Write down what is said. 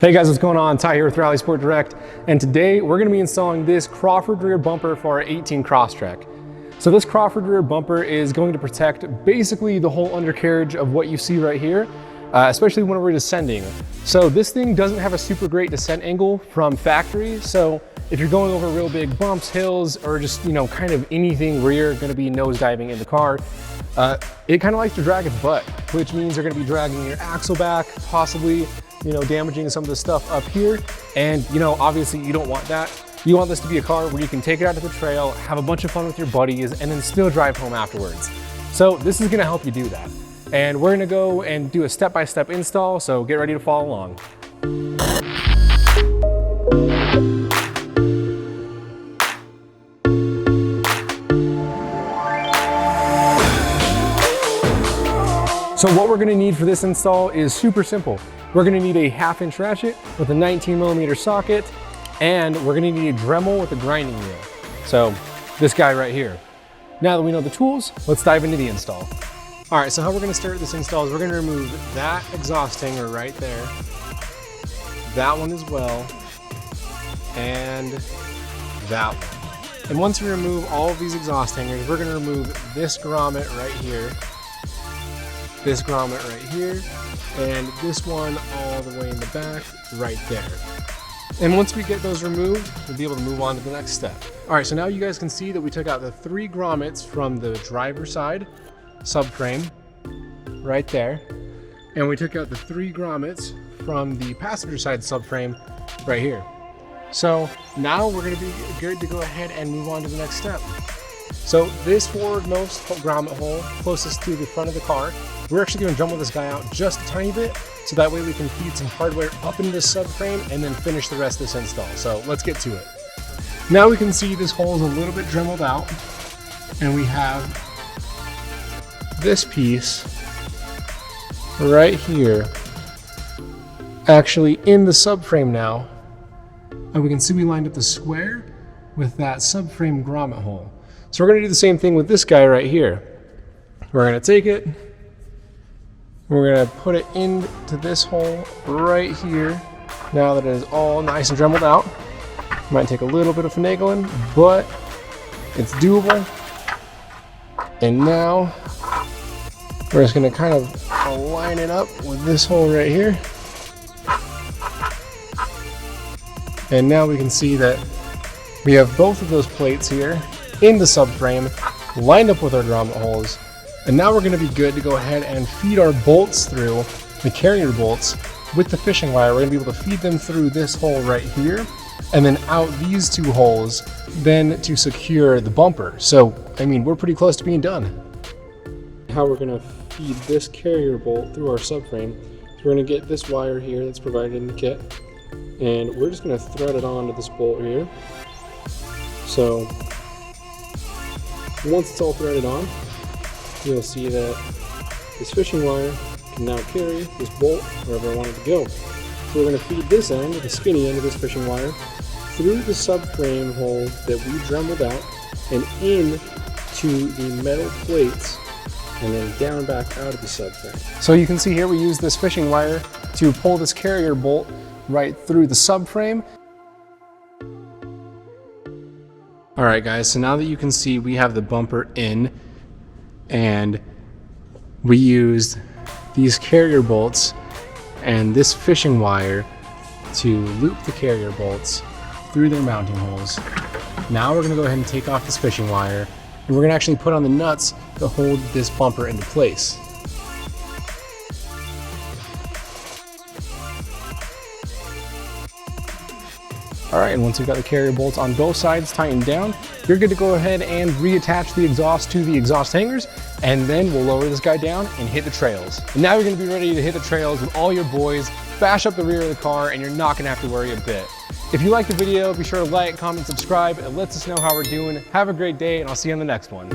Hey guys, what's going on? Ty here with Rally Sport Direct, and today we're going to be installing this Crawford rear bumper for our 18 Crosstrek. So this Crawford rear bumper is going to protect basically the whole undercarriage of what you see right here, especially when we're descending. So this thing doesn't have a super great descent angle from factory, so if you're going over real big bumps, hills, or just kind of anything where you're going to be nosediving in the car, it kind of likes to drag its butt, which means you're going to be dragging your axle back, possibly damaging some of the stuff up here. And obviously you don't want that. You want this to be a car where you can take it out to the trail, have a bunch of fun with your buddies, and then still drive home afterwards. So this is gonna help you do that. And we're gonna go and do a step-by-step install, so get ready to follow along. So what we're gonna need for this install is super simple. We're gonna need a 1/2 inch ratchet with a 19mm socket, and we're gonna need a Dremel with a grinding wheel. So this guy right here. Now that we know the tools, let's dive into the install. All right, so how we're gonna start this install is we're gonna remove that exhaust hanger right there, that one as well, and that one. And once we remove all of these exhaust hangers, we're gonna remove this grommet right here, this grommet right here, and this one all the way in the back right there. And once we get those removed, we'll be able to move on to the next step. All right, so now you guys can see that we took out the 3 grommets from the driver's side subframe right there, and we took out the 3 grommets from the passenger side subframe right here. So now we're gonna be good to go ahead and move on to the next step. So this forwardmost grommet hole closest to the front of the car, we're actually going to Dremel this guy out just a tiny bit, so that way we can feed some hardware up into the subframe and then finish the rest of this install. So let's get to it. Now we can see this hole is a little bit Dremeled out, and we have this piece right here actually in the subframe now, and we can see we lined up the square with that subframe grommet hole. So we're going to do the same thing with this guy right here. We're going to take it, we're going to put it into this hole right here. Now that it is all nice and Dremeled out, might take a little bit of finagling, but it's doable. And now we're just going to kind of line it up with this hole right here. And now we can see that we have both of those plates here in the subframe lined up with our grommet holes. And now we're going to be good to go ahead and feed our bolts through, the carrier bolts, with the fishing wire. We're going to be able to feed them through this hole right here, and then out these 2 holes, then to secure the bumper. So, I mean, we're pretty close to being done. How we're going to feed this carrier bolt through our subframe, so we're going to get this wire here that's provided in the kit, and we're just going to thread it onto this bolt here. So, once it's all threaded on, you'll see that this fishing wire can now carry this bolt wherever I want it to go. So we're going to feed this end, the skinny end of this fishing wire, through the subframe hole that we Dremeled out and into the metal plates, and then down back out of the subframe. So you can see here we use this fishing wire to pull this carrier bolt right through the subframe. All right guys, so now that you can see we have the bumper in, and we used these carrier bolts and this fishing wire to loop the carrier bolts through their mounting holes. Now we're going to go ahead and take off this fishing wire, and we're going to actually put on the nuts to hold this bumper into place. All right, and once we've got the carrier bolts on both sides tightened down, you're good to go ahead and reattach the exhaust to the exhaust hangers, and then we'll lower this guy down and hit the trails. And now you're gonna be ready to hit the trails with all your boys, bash up the rear of the car, and you're not gonna have to worry a bit. If you liked the video, be sure to like, comment, subscribe. It lets us know how we're doing. Have a great day, and I'll see you on the next one.